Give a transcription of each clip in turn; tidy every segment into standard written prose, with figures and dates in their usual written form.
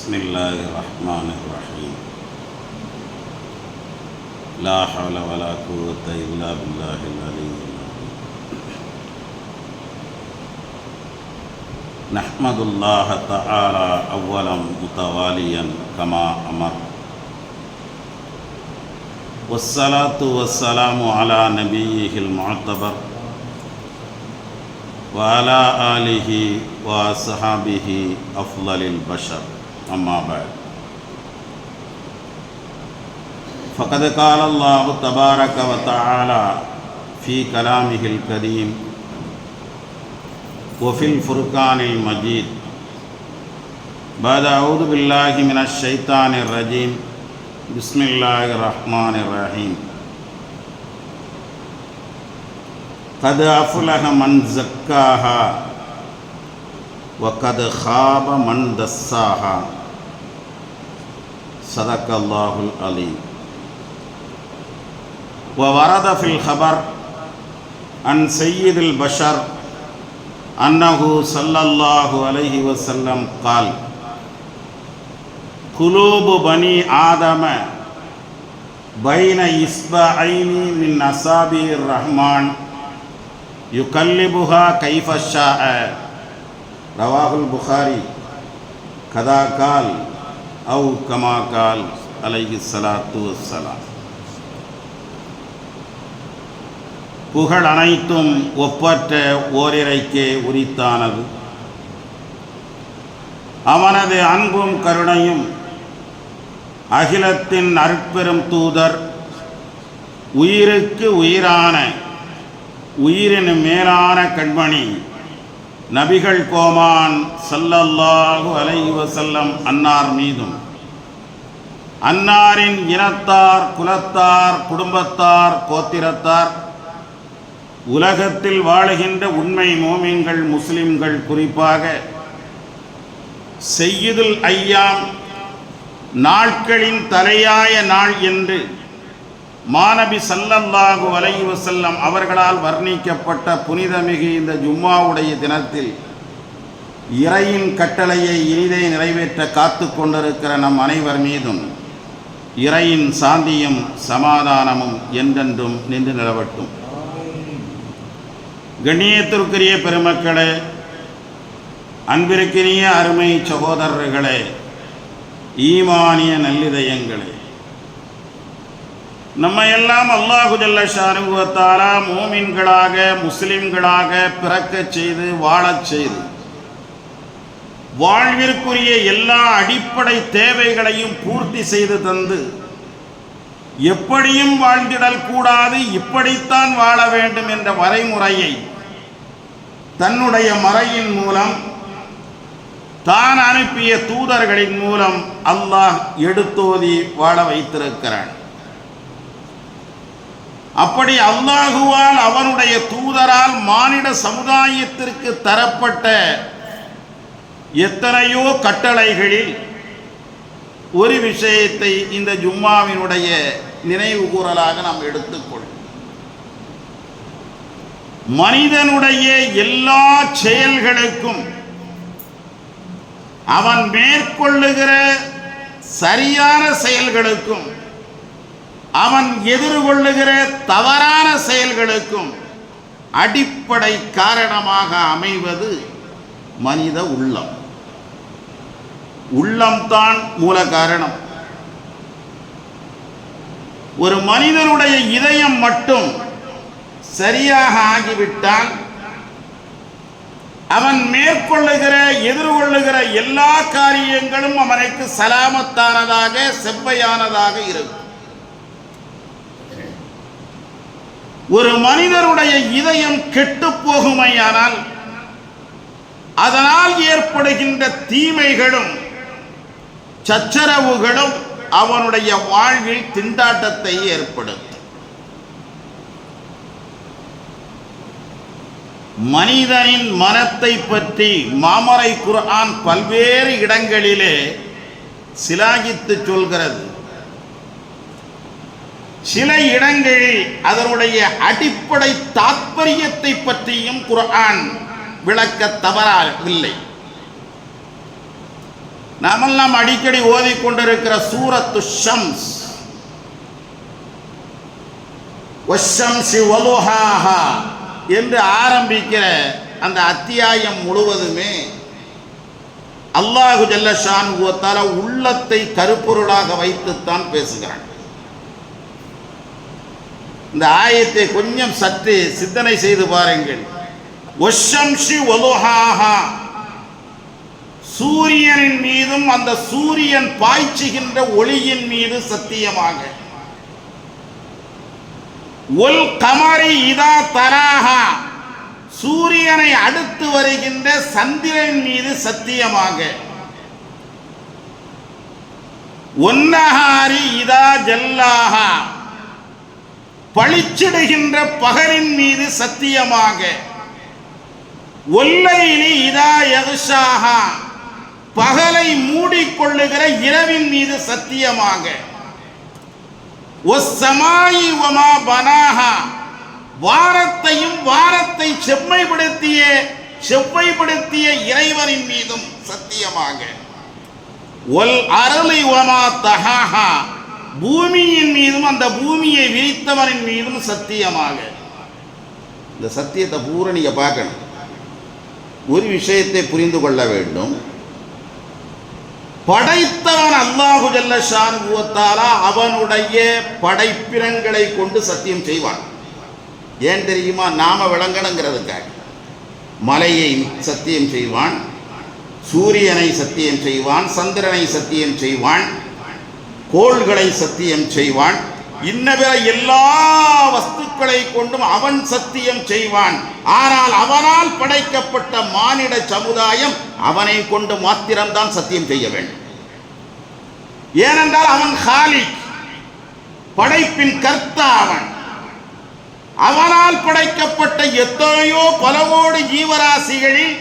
بسم الله الرحمن الرحيم لا حول ولا قوة إلا بالله العلي العظيم نحمد الله تعالى أولا متواليا كما أمر والصلاة والسلام على نبيه المعتبر وعلى آله وصحابه أفضل البشر أما بعد فقد قال الله تبارك وتعالى في كلامه الكريم وفي الفرقان المجيد بعد أعوذ بالله من الشيطان الرجيم بسم الله الرحمن الرحيم قد أفلح من زكاها وقد خاب من دساها صدق الله العليم. وورد في الخبر عن سيد البشر أنه صلى الله عليه وسلم قال قلوب بني آدم بين إصبعين من أصابع الرحمن يقلبها كيف شاء رواه البخاري كذا قال أو كما قال عليه الصلاة والسلام. புகழ் அனைத்தும் ஒப்பற்ற ஓரிரைக்கே உரித்தானது. அவனது அன்பும் கருணையும் அகிலத்தின் அருட்பெரும் தூதர் உயிருக்கு உயிரான உயிரின் மேலான கண்மணி நபிகள் கோமான் ஸல்லல்லாஹு அலைஹி வஸல்லம் அன்னார் மீதும் அன்னாரின் இனத்தார் குலத்தார் குடும்பத்தார் கோத்திரத்தார் உலகத்தில் வாழுகின்ற உண்மை மோமின்கள் முஸ்லிம்கள் குறிப்பாக செய்யுதுல் ஐயாம் நாட்களின் தலையாய நாள் என்று மாநபி ஸல்லல்லாஹு அலைஹி வஸல்லம் அவர்களால் வர்ணிக்கப்பட்ட புனிதமிகு இந்த ஜும்மாவுடைய தினத்தில் இறையின் கட்டளையை இனிதே நிறைவேற்ற காத்து கொண்டிருக்கிற நம் அனைவர் மீதும் இறையின் சாந்தியும் சமாதானமும் என்றென்றும் நின்று நிலவட்டும். கண்ணியத்திற்குரிய பெருமக்களே, அன்பிற்கினிய அருமை சகோதரர்களே, ஈமானிய நல்லிதயங்களே, நம்மையெல்லாம் அல்லாஹு ஜல்ல ஷானுஹு வ தஆலா மூமின்களாக முஸ்லிம்களாக பிறக்கச் செய்து வாழச் செய்து வாழ்விற்குரிய எல்லா அடிப்படை தேவைகளையும் பூர்த்தி செய்து தந்து எப்படியும் வாழ்ந்திடல் கூடாது, இப்படித்தான் வாழ வேண்டும் என்ற வரைமுறையை தன்னுடைய மறையின் மூலம் தான் அனுப்பிய தூதர்களின் மூலம் அல்லாஹ் எடுத்தோதி வாழ வைத்திருக்கிறான். அப்படி அல்லாஹுவால் அவனுடைய தூதரால் மானிட சமுதாயத்திற்கு தரப்பட்ட எத்தனையோ கட்டளைகளில் ஒரு விஷயத்தை இந்த ஜும்மாவினுடைய நினைவு கூறலாக நாம் எடுத்துக்கொள்வோம். மனிதனுடைய எல்லா செயல்களுக்கும் அவன் மேற்கொள்ளுகிற சரியான செயல்களுக்கும் அவன் எதிர்கொள்ளுகிற தவறான செயல்களுக்கும் அடிப்படை காரணமாக அமைவது மனித உள்ளம். உள்ளம்தான் மூல காரணம். ஒரு மனிதனுடைய இதயம் மட்டும் சரியாக ஆகிவிட்டால் அவன் மேற்கொள்ளுகிற எதிர்கொள்ளுகிற எல்லா காரியங்களும் அவனுக்கு சலாமத்தானதாக செவ்வையானதாக இருக்கும். ஒரு மனிதனுடைய இதயம் கெட்டு போகுமையானால் அதனால் ஏற்படுகின்ற தீமைகளும் சச்சரவுகளும் அவனுடைய வாழ்வில் திண்டாட்டத்தை ஏற்படுத்தும். மனிதனின் மனத்தை பற்றி மாமறை குர்ஆன் பல்வேறு இடங்களிலே சிலாகித்து சொல்கிறது. சில இடங்களில் அதனுடைய அடிப்படை தாத்பரியத்தை பற்றியும் குர்ஆன் விளக்க தவறவில்லை. நாமெல்லாம் அடிக்கடி ஓதிக்கொண்டிருக்கிற சூரத்து ஷம்ஸ், வஷ்ஷம்ஸி வலுஹாஹா என்று ஆரம்பிக்கிற அந்த அத்தியாயம் முழுவதுமே அல்லாஹு ஜல்ல ஷானுஹு வ தஆலா உள்ளத்தை கருப்பொருளாக வைத்துத்தான் பேசுகிறான். இந்த ஆயத்தை கொஞ்சம் சற்று சிந்தனை செய்து பாருங்கள். வஷ்ஷம்ஸி வலுஹாஹா, சூரியனின் மீதும் அந்த சூரியன் பாய்ச்சுகின்ற ஒளியின் மீது சத்தியமாக, ஒல் கமரி இதா தராஹா, சூரியனை அடுத்து வருகின்ற சந்திரன் மீது சத்தியமாக, ஒன்னஹாரி இதா ஜல்லாஹா, பளிச்சிடுகின்ற பகலின் மீது சத்தியமாக, ஒல்லைலி இதா யக்ஷாஹா, பகலை மூடிக்கொள்ளுகிற இரவின் மீது சத்தியமாக, ஒஸ்ஸமாயி வமா பனாஹா, வானத்தையும் வானத்தை செவ்வைப்படுத்திய இறைவனின் மீதும் சத்தியமாக, ஒல் அருளி வமா தஹாஹா, பூமியின் மீதும் அந்த பூமியை விரித்தவனின் மீதும் சத்தியமாக. இந்த சத்தியத்தை பூரா நீங்க பார்க்கணும். ஒரு விஷயத்தை புரிந்து கொள்ள வேண்டும். படைத்தவன் அல்லாஹு ஜல்ல ஷானுஹு வ தஆலா அவனுடைய படைப்பினங்களை கொண்டு சத்தியம் செய்வான். ஏன் தெரியுமா? நாம விளங்கணுங்கிறதுக்காக. மலையை சத்தியம் செய்வான், சூரியனை சத்தியம் செய்வான், சந்திரனை சத்தியம் செய்வான், கோள்களை சத்தியம் செய்வான், இன்னபிற எல்லா வஸ்துக்களை கொண்டும் அவன் சத்தியம் செய்வான். ஆனால் அவனால் படைக்கப்பட்ட மானிட சமுதாயம் அவனை கொண்டு மாத்திரம்தான் சத்தியம் செய்ய வேண்டும். ஏனென்றால் அவன் காலிக், படைப்பின் கர்த்தா. அவனால் படைக்கப்பட்ட எத்தனையோ பல கோடி ஜீவராசிகளில்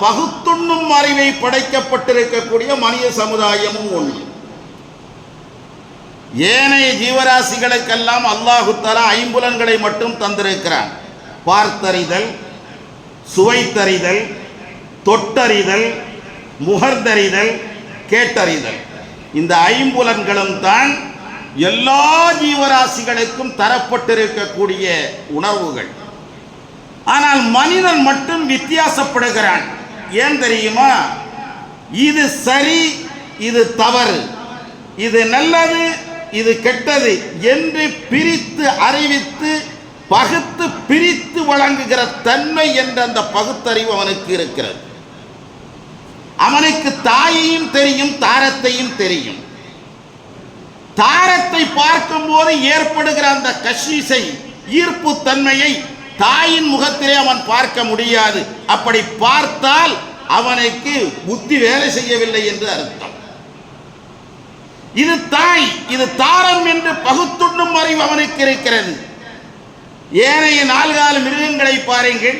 பகுத்துண்ணும் அறிவை படைக்கப்பட்டிருக்கக்கூடிய மனித சமுதாயமும் ஒன்று. ஏனைய ஜீவராசிகளுக்கெல்லாம் அல்லாஹு தஆலா ஐம்புலன்களை மட்டும் தந்திருக்கிறான். பார்த்தறிதல், சுவைத்தறிதல், தொட்டறிதல், முகர்ந்தறிதல், கேட்டறிதல். இந்த ஐம்புலன்களும் தான் எல்லா ஜீவராசிகளுக்கும் தரப்பட்டிருக்கக்கூடிய உணர்வுகள். ஆனால் மனிதன் மட்டும் வித்தியாசப்படுகிறான். ஏன் தெரியுமா? இது சரி, இது தவறு, இது நல்லது, இது கெட்டது என்று பிரித்து அறிவித்து பகுத்து பிரித்து வழங்குகிற தன்மை என்ற அந்த பகுத்தறிவு அவனுக்கு இருக்கிறது. அவனுக்கு தாயையும் தெரியும், தாரத்தையும் தெரியும். தாரத்தை பார்க்கும் போது ஏற்படுகிற அந்த கஷீசை, ஈர்ப்பு தன்மையை தாயின் முகத்திலே அவன் பார்க்க முடியாது. அப்படி பார்த்தால் அவனுக்கு புத்தி வேலை செய்யவில்லை என்று அர்த்தம். இது தாய், இது தாரம் என்று பகுத்துண்ணும் அறிவு அவனுக்கு இருக்கிறது. ஏனைய நால்கால மிருகங்களை பாருங்கள்,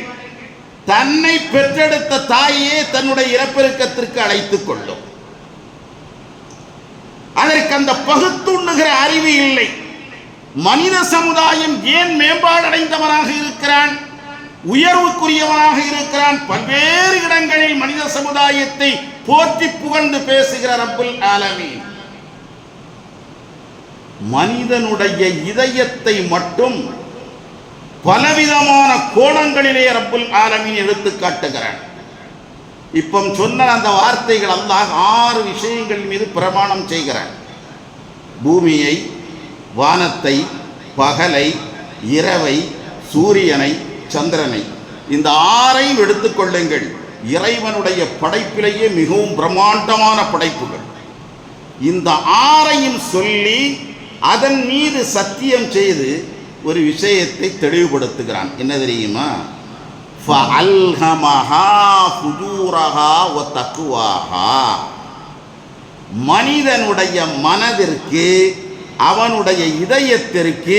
தன்னை பெற்றெடுத்த தாயே தன்னுடைய இனப்பெருக்கத்திற்கு அழைத்துக் கொள்ளும். அதற்கு அந்த பகுத்துண்ணுகிற அறிவு இல்லை. மனித சமுதாயம் ஏன் மேம்பாடடைந்தவனாக இருக்கிறான், உயர்வுக்குரியவனாக இருக்கிறான்? பல்வேறு இடங்களில் மனித சமுதாயத்தை போற்றி புகழ்ந்து பேசுகிற ரப்புல் ஆலமீன் மனிதனுடைய இதயத்தை மட்டும் பலவிதமான கோணங்களிலே ரப்புல் ஆலமீன் எடுத்து காட்டுகிறான். இப்போ சொன்ன அந்த வார்த்தைகள் அல்லாஹ் 6 விஷயங்கள் மீது பிரமாணம் செய்கிறான். பூமியை, வானத்தை, பகலை, இரவை, சூரியனை, சந்திரனை, இந்த 6ஐயும் எடுத்துக்கொள்ளுங்கள். இறைவனுடைய படைப்பிலேயே மிகவும் பிரம்மாண்டமான படைப்புகள். இந்த 6ஐயும் சொல்லி அதன் மீது சத்தியம் செய்து ஒரு விஷயத்தை தெளிவுபடுத்துகிறான். என்ன தெரியுமா? ஃபஅல்ஹமஹா ஃபுஜூரஹா வ தக்வாஹா. மனிதனுடைய மனதிற்கு, அவனுடைய இதயத்திற்கு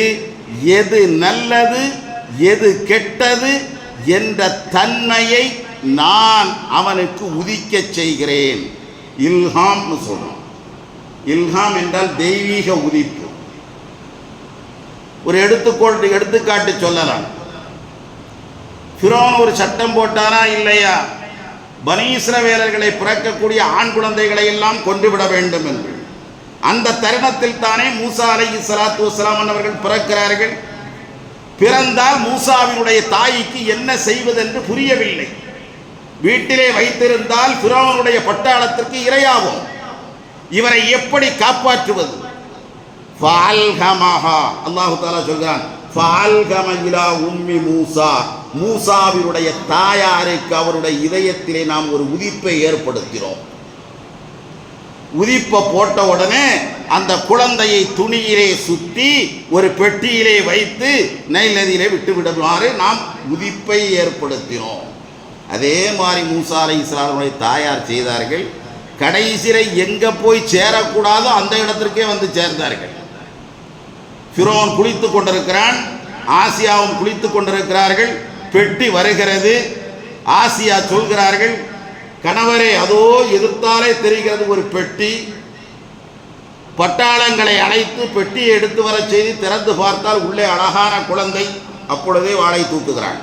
எது நல்லது எது கெட்டது என்ற தன்மையை நான் அவனுக்கு உதிக்க செய்கிறேன். இல்ஹாம்னு சொல்றோம். இல்ஹாம் என்றால் தெய்வீக உதிப்பு. ஒரு எடுத்துக்காட்டு சொல்லலாம். ஃபிரௌன் ஒரு சட்டம் போட்டானா இல்லையா? பனி இஸ்ரவேலர்களை பிறக்கக்கூடிய ஆண் குழந்தைகளை எல்லாம் கொன்றுவிட வேண்டும் என்று. அந்த தருணத்தில் தானே மூசா அலைஹிஸ்ஸலாத்து வஸ்ஸலாம் அவர்கள் பிறக்கிறார்கள். பிறந்தால் மூசாவினுடைய தாய்க்கு என்ன செய்வதென்று புரியவில்லை. வீட்டிலே வைத்திருந்தால் ஃபிரௌனுடைய பட்டாளத்திற்கு இரையாகும். இவரை எப்படி காப்பாற்றுவது? ஃபஅல்ஹமஹா, அல்லாஹ் தஆலா சொல்கிறான், ஃபஅல்ஹம இலா உம்மி மூசா, மூசாவினுடைய தாயாருக்கு அவருடைய இதயத்திலே நாம் ஒரு உதிப்பை ஏற்படுத்தினோம். உதிப்பை போட்ட உடனே அந்த குழந்தையை துணியிலே சுற்றி ஒரு பெட்டியிலே வைத்து நைல் நதியிலே விட்டு விடுமாறு நாம் உதிப்பை ஏற்படுத்தினோம். அதே மாதிரி மூசா அலைஹிஸ்ஸலாமுடைய தாயார் செய்தார்கள். கடைசியில எங்க போய் சேரக்கூடாதோ அந்த இடத்திற்கே வந்து சேர்ந்தார்கள். ஃபிரௌன் குளித்து கொண்டிருக்கிறான், ஆசியாவும் குளித்து கொண்டிருக்கிறார்கள். பெட்டி வருகிறது. ஆசியா சொல்கிறார்கள், கணவரே அதோ எதிர்த்தாலே தெரிகிறது ஒரு பெட்டி. பட்டாளங்களை அழைத்து பெட்டியை எடுத்து வர செய்து திறந்து பார்த்தால் உள்ளே அழகான குழந்தை. அப்பொழுதே வாளை தூக்குகிறான்.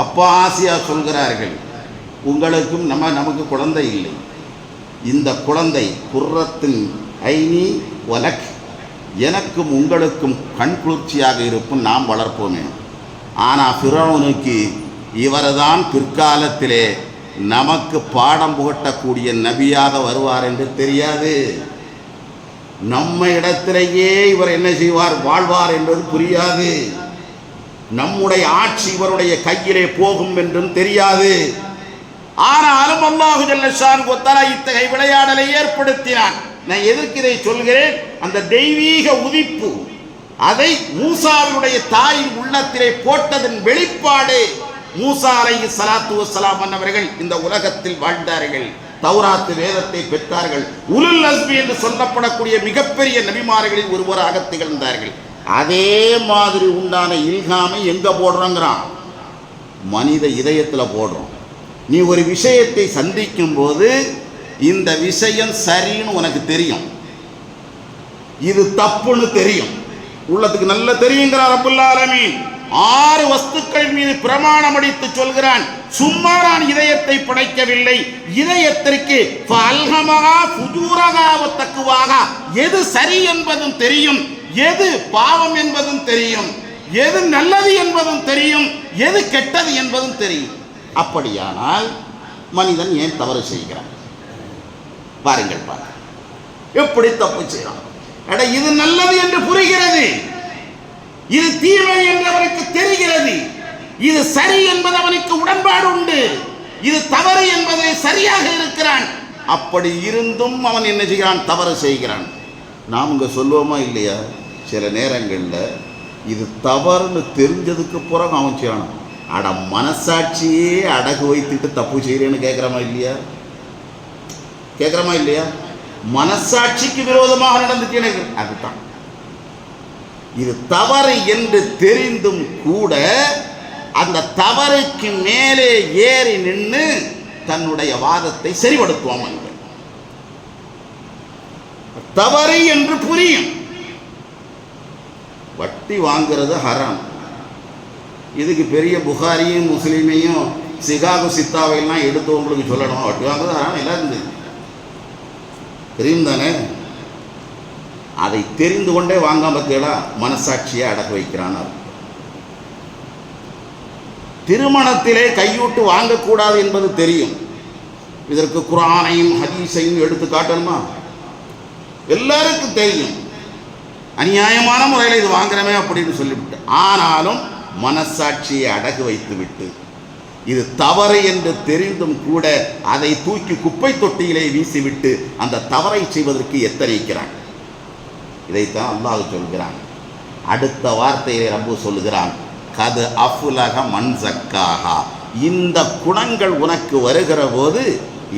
அப்பா ஆசியா சொல்கிறார்கள், உங்களுக்கும் நமக்கு குழந்தை இல்லை. இந்த குழந்தை குர்ரத்தின் ஐனி வலக், எனக்கும் உங்களுக்கும் கண் குளிர்ச்சியாக இருப்பும், நாம் வளர்ப்போமே. ஆனால் ஃபிரௌனுக்கு இவர்தான் பிற்காலத்திலே நமக்கு பாடம் புகட்டக்கூடிய நபியாக வருவார் என்று தெரியாது. நம்ம இடத்திலேயே இவர் என்ன செய்வார், வாழ்வார் என்பது புரியாது. நம்முடைய ஆட்சி இவருடைய கையிலே போகும் என்றும் தெரியாது. ஆனாலும் அல்லாஹு ஜல்ல ஷானுஹு வ தஆலா இத்தகைய விளையாடலை ஏற்படுத்தினான். நான் எதற்கு இதை சொல்கிறேன்? அந்த தெய்வீக உதிப்பு அதை மூசாவினுடைய தாயின் உள்ளத்திலே போட்டதன் வெளிப்பாடு. மூசா அலைஹிஸ்ஸலாத்து வஸ்ஸலாம் அவர்கள் இந்த உலகத்தில் வாழ்ந்தார்கள். தௌராத் வேதத்தை பெற்றார்கள். உலுல் அஸ்மி என்று சொல்லப்படக்கூடிய மிகப்பெரிய நபிமார்களில் ஒருவராக திகழ்ந்தார்கள். அதே மாதிரி உண்டான இல்ஹாமை எங்க போடுறோங்கிறான்? மனித இதயத்தில் போடுறோம். நீ ஒரு விஷயத்தை சந்திக்கும் போது இந்த விஷயம் சரின்னு உனக்கு தெரியும், இது தப்புன்னு தெரியும், உள்ளத்துக்கு நல்ல தெரியுங்கிறார் ரப்புல் ஆலமீன். 6 வஸ்துக்கள் மீது பிரமாணம் அடித்து சொல்கிறான், சும்மா நான் இதயத்தை படைக்கவில்லை, இதயத்திற்கு ஃபஅல்ஹமஹா ஃபுஜூரஹா வ தக்வாஹா, எது சரி என்பதும் தெரியும், எது பாவம் என்பதும் தெரியும், எது நல்லது என்பதும் தெரியும், எது கெட்டது என்பதும் தெரியும். அப்படியானால் மனிதன் ஏன் தவறு செய்கிறான்? பாருங்கள், எப்படி தப்பு செய்யறான். இது நல்லது என்று புரிகிறது, இது தீமை என்று அவனுக்கு தெரிகிறது, இது சரி என்பது அவனுக்கு உடன்பாடு உண்டு, இது தவறு என்பதை சரியாக இருக்கிறான். அப்படி இருந்தும் அவன் என்ன செய்கிறான்? தவறு செய்கிறான். நாம் இங்கே சொல்லுவோமா இல்லையா? சில நேரங்களில் இது தவறுன்னு தெரிஞ்சதுக்கு பிறகு அவன் செய்யணும், அட மனசாட்சியே அடகு வைத்துட்டு தப்பு செய்கிறேன்னு கேட்குறமா இல்லையா? கேட்குறமா இல்லையா? மனசாட்சிக்கு விரோதமாக நடந்துட்டேன். அதுதான் இது தவறு என்று தெரிந்தும் கூட அந்த தவறுக்கு மேலே ஏறி நின்று தன்னுடைய வாதத்தை சரிபடுத்துவான். தவறு என்று புரியும். வட்டி வாங்கிறது ஹராம். இதுக்கு பெரிய புகாரியும் முஸ்லீமையும் சிகாகு சித்தாவையெல்லாம் எடுத்து உங்களுக்கு சொல்லணும். வட்டி வாங்குறது ஹராம் எல்லாம் தெரியும் தானே? அதை தெரிந்து கொண்டே வாங்காம கேளா மனசாட்சியை அடக்க வைக்கிறான். திருமணத்திலே கையூட்டு வாங்கக்கூடாது என்பது தெரியும். இதற்கு குர்ஆனையும் ஹதீஸையும் எடுத்து காட்டணுமா? எல்லாருக்கும் தெரியும். அநியாயமான முறையில் இது வாங்குறமே அப்படின்னு சொல்லிவிட்டு, ஆனாலும் மனசாட்சியை அடகு வைத்து விட்டு இது தவறு என்று தெரிந்தும் கூட அதை தூக்கி குப்பை தொட்டியிலே வீசிவிட்டு அந்த தவறை செய்வதற்கு எத்தனைக்கிறான். இதைத்தான் அல்லாஹ் சொல்கிறான். அடுத்த வார்த்தையை ரப்பு சொல்கிறான், கது அஃபுலக மன் ஸக்காஹா. இந்த குணங்கள் உனக்கு வருகிற போது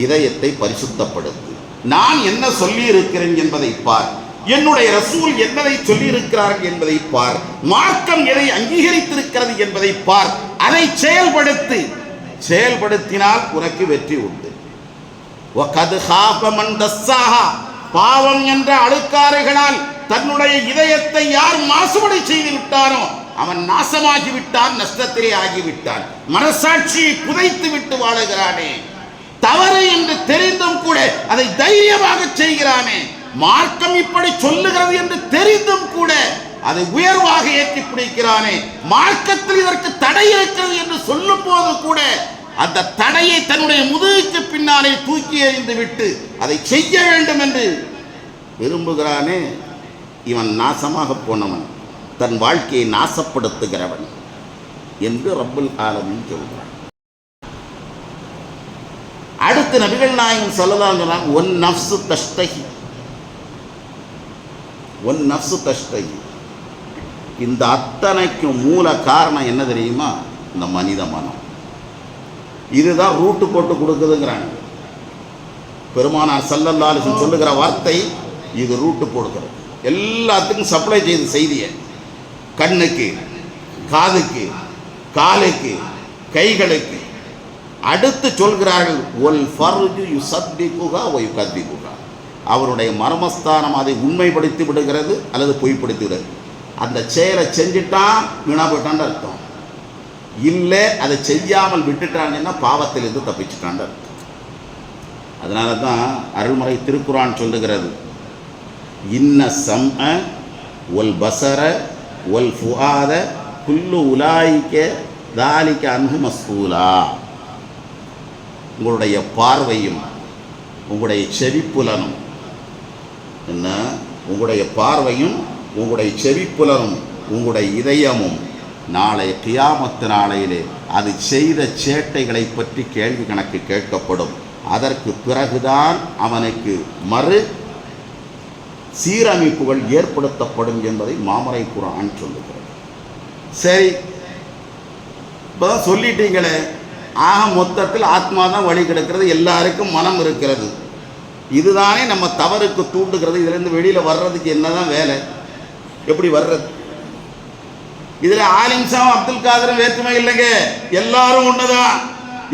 இதயத்தை பரிசுத்தப்படுத்து. நான் என்ன சொல்லி இருக்கிறேன் என்பதை பார், என்னுடைய ரசூல் என்னதை சொல்லி இருக்கிறார்கள் என்பதை பார், மார்க்கம் எதை அங்கீகரித்திருக்கிறது என்பதை பார், அதை செயல்படுத்து. செயல்படுத்தினால் உனக்கு வெற்றி உண்டு. வகத் ஹாஃப மன் தஸ்ஸாஹா. பாவம் என்ற அழுக்காறுகளால் தன்னுடைய இதயத்தை யார் மாசுபடை செய்து விட்டாரோ அவன் நாசமாகிவிட்டான், நஷ்டத்திலே ஆகிவிட்டான். மனசாட்சியை புதைத்து விட்டு வாழுகிறானே, தவறு என்று தெரிந்தும் கூட அதை தைரியமாக செய்கிறானே, மார்க்கம் இப்படி சொல்லுகிறது என்று தெரிந்தும் கூட அதை உயர்வாக ஏற்றி பிடிக்கிறானே, மார்க்கத்தில் இதற்கு தடை இருக்கிறது என்று சொல்லும் போது கூட அந்த தடையை தன்னுடைய முதுகுக்கு பின்னாலே தூக்கி எறிந்து விட்டு அதை செய்ய வேண்டும் என்று விரும்புகிறானே, இவன் நாசமாக போனவன், தன் வாழ்க்கையை நாசப்படுத்துகிறவன் என்று ரப்புல் ஆலமீன் சொல்கிறான். அடுத்து நபிகள் நாயகம் ஸல்லல்லாஹு அலைஹி வஸல்லம் ஒன் நஃப்ஸு தஷ்தஹி, ஒன் நஃப்ஸு தஷ்தஹி. இந்த அத்தனைக்கும் மூல காரணம் என்ன தெரியுமா? இந்த மனித மனம். இதுதான் ரூட்டு போட்டு கொடுக்குதுங்கிறாங்க. பெருமானார் ஸல்லல்லாஹு அலைஹி வஸல்லம் சொல்லுகிற வார்த்தை இது ரூட்டு போடுகிறது. எல்லாத்துக்கும் சப்ளை செய்த செய்தியை கண்ணுக்கு, காதுக்கு, காலுக்கு, கைகளுக்கு. அடுத்து சொல்கிறார்கள் ஒல் ஃபர்ஜு யுஸத்திகுஹா வ யுகத்திகுஹா. அவருடைய மர்மஸ்தானம் அதை உண்மைப்படுத்தி விடுகிறது அல்லது பொய்ப்படுத்தி விடுகிறது. அந்த செயலை செஞ்சுட்டான் வீணா போயிட்டான்னு அர்த்தம். இல்லை அதை செய்யாமல் விட்டுட்டாங்கன்னா பாவத்திலிருந்து தப்பிச்சுட்டான்னு அர்த்தம். அதனால தான் அருள்முறை திருக்குரான் சொல்லுகிறது, இன்ன சம்அ ஒல் பசர ஒல் ஃபுஆத குல்லு உலாயிக்க தாலிக்க அன்ஹு மஸ்ஊலா. உங்களுடைய பார்வையும் உங்களுடைய செவிப்புலனும் என்ன, உங்களுடைய பார்வையும் உங்களுடைய செவிப்புலனும் உங்களுடைய இதயமும் நாளை கியாமத்து நாளையிலே அது செய்த சேட்டைகளை பற்றி கேள்வி கணக்கு கேட்கப்படும். அதற்கு பிறகுதான் அவனுக்கு மறு சீரமைப்புகள் ஏற்படுத்தப்படும் என்பதை மாமரை குர்ஆன் சொல்லுகிறது. சரி, இப்போ சொல்லிட்டீங்களே, ஆக மொத்தத்தில் ஆத்மா தான் வழி கிடக்கிறது, எல்லாருக்கும் மனம் இருக்கிறது. இதுதானே நம்ம தவறுக்கு தூண்டுகிறது. இதிலிருந்து வெளியில் வர்றதுக்கு என்னதான் வேலை? எப்படி வர்றது? இதில் ஆலிம்சாம் அப்துல் காதரும் வேற்றுமை இல்லைங்க, எல்லாரும் ஒண்ணுதான்.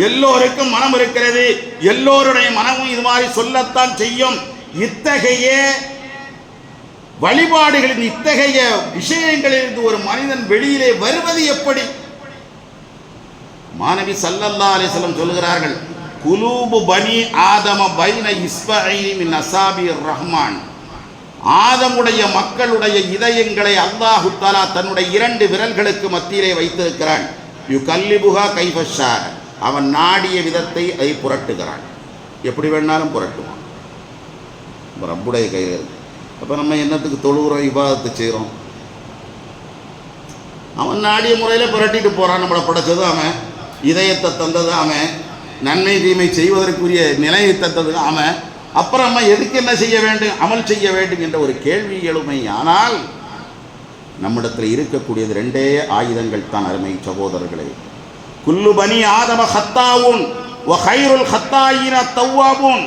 எல்லோருக்கும் மனம் இருக்கிறது, எல்லோருடைய மனமும் இது மாதிரி சொல்லத்தான் செய்யும். இத்தகைய வழிபாடுகளின் இத்தகைய விஷயங்களிலிருந்து ஒரு மனிதன் வெளியிலே வருவது எப்படி? மாநபி ஸல்லல்லாஹு அலைஹி வஸல்லம் சொல்கிறார்கள், குலூபு பனி ஆதம பைன இஸ்பஐனி மின் அஸாபிர் ரஹ்மான். ஆதமுடைய மக்களுடைய இதயங்களை அல்லாஹு தஆலா தன்னுடைய 2 விரல்களுக்கு மத்தியிலே வைத்திருக்கிறான். யுகல்லிபுஹா கைஃபஷா. அவன் நாடிய விதத்தை அதை புரட்டுகிறான். எப்படி வேணாலும் புரட்டுவான். ரப்புடைய கையில் இருக்கு. அப்போ நம்ம என்னத்துக்கு தொழுகிறோம், இபாதத்தை செய்கிறோம்? அவன் நாடிய முறையில் புரட்டிட்டு போகிறான். நம்மளை படைச்சது அவன், இதயத்தை தந்தது அவன், நன்மை தீமை செய்வதற்குரிய நிலையை தந்தது அவன். அப்புறம் நம்ம எதுக்கு என்ன செய்ய வேண்டும், அமல் செய்ய வேண்டும் என்ற ஒரு கேள்வி எழுமை. ஆனால் நம்மிடத்தில் இருக்கக்கூடியது 2 ஆயுதங்கள் தான் அருமை சகோதரர்களே. குல்லு பனி ஆதம ஹத்தாவுன் வ கைருல் ஹத்தாயின தவ்வாபுன்.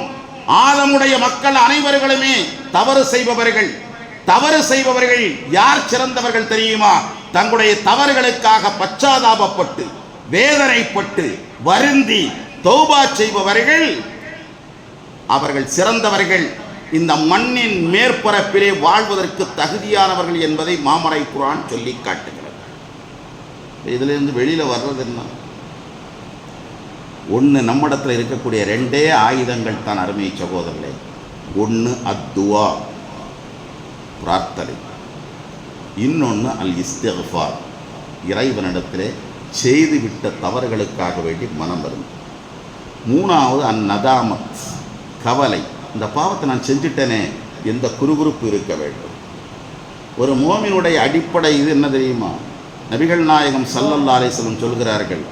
ஆதமுடைய மக்கள் அனைவர்களுமே தவறு செய்பவர்கள். தவறு செய்பவர்கள் யார் சிறந்தவர்கள் தெரியுமா? தங்களுடைய தவறுகளுக்காக பச்சாதாபப்பட்டு வேதனைப்பட்டு வருந்தி தௌபா செய்பவர்கள் அவர்கள் சிறந்தவர்கள். இந்த மண்ணின் மேற்பரப்பிலே வாழ்வதற்கு தகுதியானவர்கள் என்பதை மாமரை குர்ஆன் சொல்லி காட்டுகிறது. இதிலிருந்து வெளியில் வர்றது என்ன? ஒன்று, நம்மிடத்தில் இருக்கக்கூடிய 2 ஆயுதங்கள் தான் அருமை சகோதரர்களே. ஒன்று அத்துவா, பிரார்த்தனை. இன்னொன்று அல் இஸ்திக்ஃபார், இறைவனிடத்திலே செய்துவிட்ட தவறுகளுக்காக வேண்டி மனம் வரும். 3வது அந்நதாமத், கவலை. இந்த பாவத்தை நான் செஞ்சுட்டேனே, எந்த குறுகுறுப்பு இருக்க வேண்டும். ஒரு மோமினுடைய அடிப்படை இது என்ன தெரியுமா? நபிகள் நாயகம் ஸல்லல்லாஹு அலைஹி வஸல்லம் சொல்கிறார்கள்,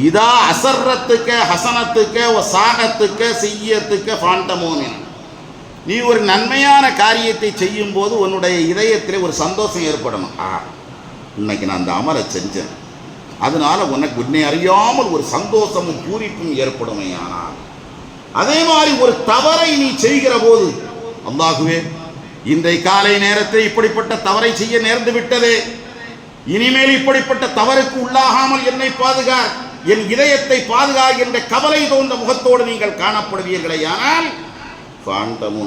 இதா அசர்ரத்துக்க ஹசனத்துக்க ஒ சாகத்துக்க செய்யத்துக்க ஃபாண்ட மோமின். நீ ஒரு நன்மையான காரியத்தை செய்யும் போது உன்னுடைய இதயத்தில் ஒரு சந்தோஷம் ஏற்படணும். இன்னைக்கு நான் அந்த அமலை செஞ்சேன், அதனால உனக்கு உன்னை அறியாமல் ஒரு சந்தோஷமும் பூரிப்பும் ஏற்படுமே. ஆனால் அதே மாதிரி ஒரு தவறை நீ செய்கிற போது, அல்லாஹுவே இன்றைய காலை நேரத்தில் இப்படிப்பட்ட தவறை செய்ய நேர்ந்து விட்டதே, இனிமேல் இப்படிப்பட்ட தவறுக்கு உள்ளாகாமல் என்னை பாதுகார், என் இதயத்தை பாதுகார் என்ற கவலை தோன்ற முகத்தோடு நீங்கள் காணப்படுவீர்களே. ஆனால்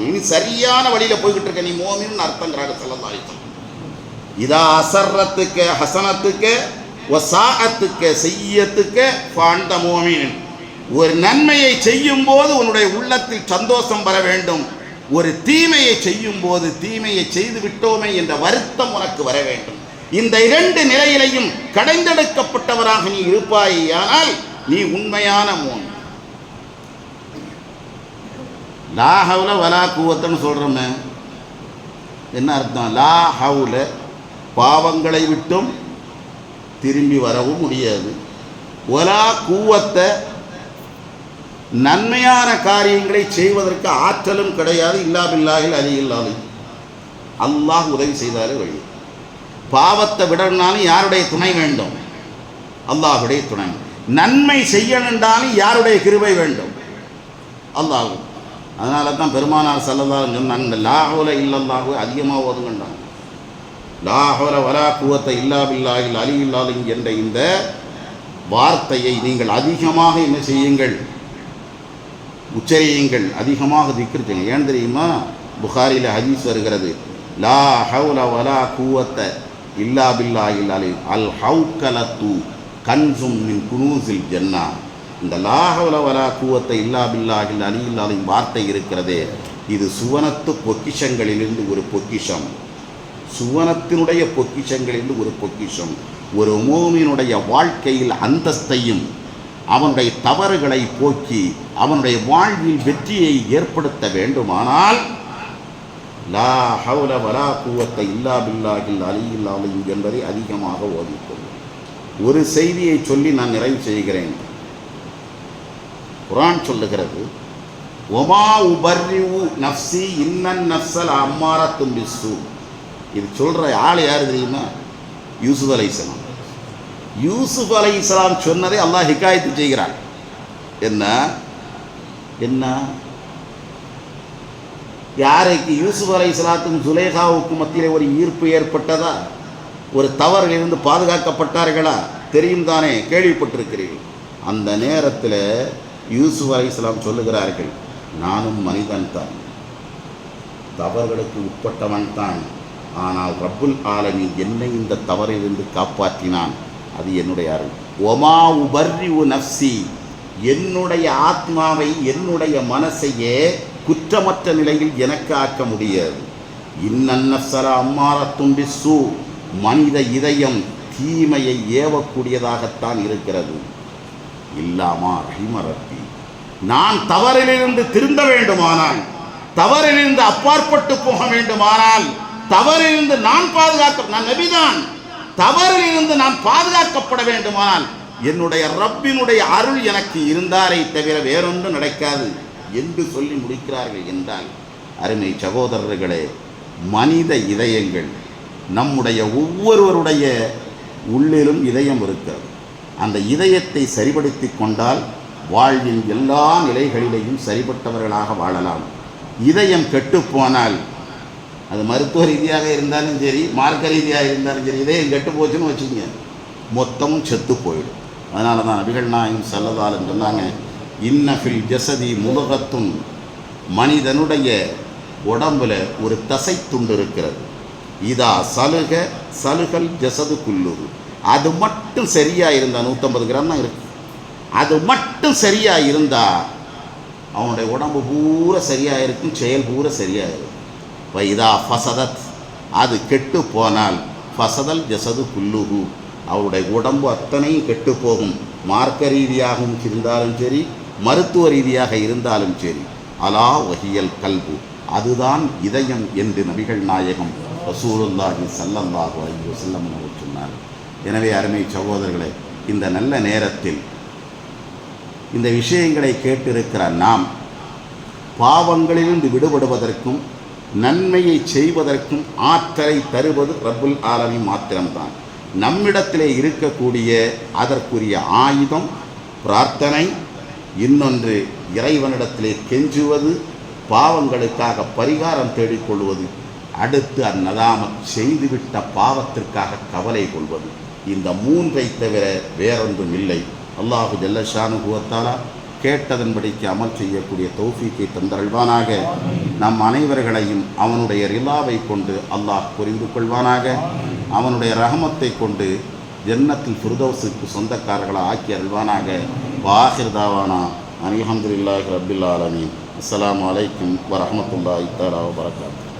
நீ சரியான வழியில போய்கிட்டு இருக்க, நீ மோமின் அர்த்தங்கிறாங்க ஸல்லல்லாஹு அலைஹி வஸல்லம். இதா அசர்ரத்துக்கு ஹசனத்துக்கு வசாஅத்துக்கு செய்யத்துக்கு ஃபாண்ட மோமின். ஒரு நன்மையை செய்யும் போது உன்னுடைய உள்ளத்தில் சந்தோஷம் வர வேண்டும். ஒரு தீமையை செய்யும் போது தீமையை செய்து விட்டோமே என்ற வருத்தம் உனக்கு வர வேண்டும். இந்த இரண்டு நிலையிலையும் கடைந்தெடுக்கப்பட்டவராக நீ இருப்பாயானால் நீ உண்மையான மோமின். லா ஹவுல வலா குவத்தன்னு சொல்கிறோமே, என்ன அர்த்தம்? லா ஹவுல பாவங்களை விட்டும் திரும்பி வரவும் முடியாது, வலா குவத்தை நன்மையான காரியங்களை செய்வதற்கு ஆற்றலும் கிடையாது. இல்லா பில்லாஹில் அலி இல்லாது, அல்லாஹ் உதவி செய்தாலே வழி. பாவத்தை விடணும்னாலும் யாருடைய துணை வேண்டும்? அல்லாஹுடைய துணை. நன்மை செய்யணுன்றாலும் யாருடைய கிருபை வேண்டும்? அல்லாஹ். அதனால தான் பெருமானார் ஸல்லல்லாஹு அலைஹி வஸல்லம் சொன்னாங்க, லா ஹவுல இல்லல்லாஹு அதிகமாக ஓதுங்கன்றாங்க. லா ஹவுல வலா குவத்தை இல்லா பில்லாஹில் அலி இல்லாது என்ற இந்த வார்த்தையை நீங்கள் அதிகமாக என்ன செய்யுங்கள்? உச்சரியுங்கள், அதிகமாக திக்ர் செய்யுங்க. ஏன் தெரியுமா? புகாரியில் ஹதீஸ் வருகிறது, லா ஹவுல வலா குவத்தை இல்லா பில்லாஹில் அலி அல் ஹவுகலத்து கன்சும் மின் குனூஸில் ஜன்னா. இந்த லா ஹவுல வலா குவத்தை இல்லா பில்லாஹில் அலி இல்லாலின் வார்த்தை இருக்கிறதே, இது சுவனத்து பொக்கிஷங்களிலிருந்து ஒரு பொக்கிஷம். சுவனத்தினுடைய பொக்கிஷங்களிலிருந்து ஒரு பொக்கிஷம். ஒரு மூமினுடைய வாழ்க்கையில் அந்தஸ்தையும் அவனுடைய தவறுகளை போக்கி அவனுடைய வாழ்வில் வெற்றியை ஏற்படுத்த வேண்டுமானால் லா ஹவுல வலா குவத்தை இல்லா பில்லாஹில் அலியில் அலிம் என்பதை அதிகமாக ஓதிக்கொள்ளும். ஒரு செய்தியை சொல்லி நான் நிறைவு செய்கிறேன். குர்ஆன் சொல்லுகிறது, ஒமா உபர்ரிவு நஃப்சி இன்னன் நஃப்ஸல் அம்மாரத்தும் பிஸ்ஸூ. இது சொல்கிற ஆள் யார் தெரியுமா? யூசுப் அலைஹிஸ்ஸலாம். யூசுப் அலைஹிஸ்ஸலாம் சொன்னதை அல்லாஹ் ஹிகாயத்து செய்கிறான். என்ன என்ன யாருக்கு? யூசுப் அலைஹிஸ்ஸலாத்துக்கும் சுலேகாவுக்கும் மத்தியிலே ஒரு ஈர்ப்பு ஏற்பட்டதா? ஒரு தவறிலிருந்து பாதுகாக்கப்பட்டார்களா? தெரியும் தானே, கேள்விப்பட்டிருக்கிறீர்கள். அந்த நேரத்தில் யூசுப் அலைஹிஸ்ஸலாம் சொல்லுகிறார்கள், நானும் மனிதன் தான், தவறுகளுக்கு உட்பட்டவன் தான். ஆனால் ரப்புல் ஆலமீன் என்னை இந்த தவறிலிருந்து காப்பாற்றினான். அது என்னுடைய அருள். ஒமா உபர்ரிவு நஃப்சி, என்னுடைய ஆத்மாவை என்னுடைய மனசையே குற்றமற்ற நிலையில் எனக்கு ஆக்க முடியாது. இன்னன் நஃப்ஸல அம்மாரத்தும் பிஸ்ஸூ, மனித இதயம் தீமையை ஏவக்கூடியதாகத்தான் இருக்கிறது. இல்லாமா ரஹிம ரப்பி, நான் தவறிலிருந்து திருந்த வேண்டுமானால், தவறிலிருந்து அப்பாற்பட்டு போக வேண்டுமானால், தவறிலிருந்து நான் நான் நபிதான், தவறிலிருந்து நான் பாதுகாக்கப்பட வேண்டுமானால் என்னுடைய ரப்பினுடைய அருள் எனக்கு இருந்தாரை தவிர வேறொன்று நடக்காது என்று சொல்லி முடிக்கிறார்கள். என்றால் அருமை சகோதரர்களே, மனித இதயங்கள், நம்முடைய ஒவ்வொருவருடைய உள்ளிலும் இதயம் இருக்கிறது. அந்த இதயத்தை சரிபடுத்தி கொண்டால் வாழ்வின் எல்லா நிலைகளிலேயும் சரிபட்டவர்களாக வாழலாம். இதயம் கெட்டுப்போனால், அது மருத்துவ ரீதியாக இருந்தாலும் சரி, மார்க்க ரீதியாக இருந்தாலும் சரி, இதயம் கெட்டு போச்சுன்னு வச்சுக்கோங்க, மொத்தமும் செத்து போயிடும். அதனால தான் நபிகள் நாயகம் ஸல்லல்லாஹு அலைஹி வஸல்லம் சொன்னாங்க, இன்ன ஃபில் ஜஸதி முதுகத்துன், மனிதனுடைய உடம்புல ஒரு தசை துண்டு இருக்கிறது. இதா சலுக சலுகல் ஜஸது குல்லுது, அது மட்டும் சரியாக இருந்தால், 150 கிராம் தான் இருக்குது, அது மட்டும் சரியாக இருந்தால் அவனுடைய உடம்பு பூரா சரியாக இருக்கும், செயல் பூரா சரியாக இருக்கும். இதா ஃபசதத், அது கெட்டு போனால் ஃபசதல் ஜஸது குல்லுஹு, அவருடைய உடம்பு அத்தனையும் கெட்டு போகும். மார்க்க ரீதியாகவும் இருந்தாலும் சரி, மருத்துவ ரீதியாக இருந்தாலும் சரி. அலா வஹியல் கல்பு, அதுதான் இதயம் என்று நபிகள் நாயகம் ரசூலுல்லாஹி ஸல்லல்லாஹு அலைஹி வஸல்லம் அவர்கள் சொன்னார். எனவே அருமை சகோதரர்களே, இந்த நல்ல நேரத்தில் இந்த விஷயங்களை கேட்டிருக்கிற நாம் பாவங்களிலிருந்து விடுபடுவதற்கும் நன்மையை செய்வதற்கும் ஆற்றலை தருவது ரப்புல் ஆலமீன் மாத்திரம்தான். நம்மிடத்திலே இருக்கக்கூடிய அதற்குரிய ஆயுதம் பிரார்த்தனை, இன்னொன்று இறைவனிடத்திலே கெஞ்சுவது, பாவங்களுக்காக பரிகாரம் தேடிக்கொள்வது, அடுத்து அந்நதாமத் செய்துவிட்ட பாவத்திற்காக கவலை கொள்வது. இந்த மூன்றை தவிர வேறொன்றும் இல்லை. அல்லாஹு ஜல்ல ஷானுஹு வ தஆலா கேட்டதன்படிக்கு அமல் செய்யக்கூடிய தௌஃபீக்கை தந்தருள்வானாக. நம் அனைவர்களையும் அவனுடைய ரிலாவை கொண்டு அல்லாஹ் புரிந்து கொள்வானாக. அவனுடைய ரஹமத்தை கொண்டு ஜன்னத்தில் ஃபிர்தௌஸுக்கு சொந்தக்காரர்களை ஆக்கி அருள்வானாக. வாஹிர் தாவானா அல்ஹம்துலில்லாஹி ரப்பில் ஆலமீன். அஸ்ஸலாமு அலைக்கும் வரஹ்மத்துல்லாஹி தஆலா வபரகாத்துஹு.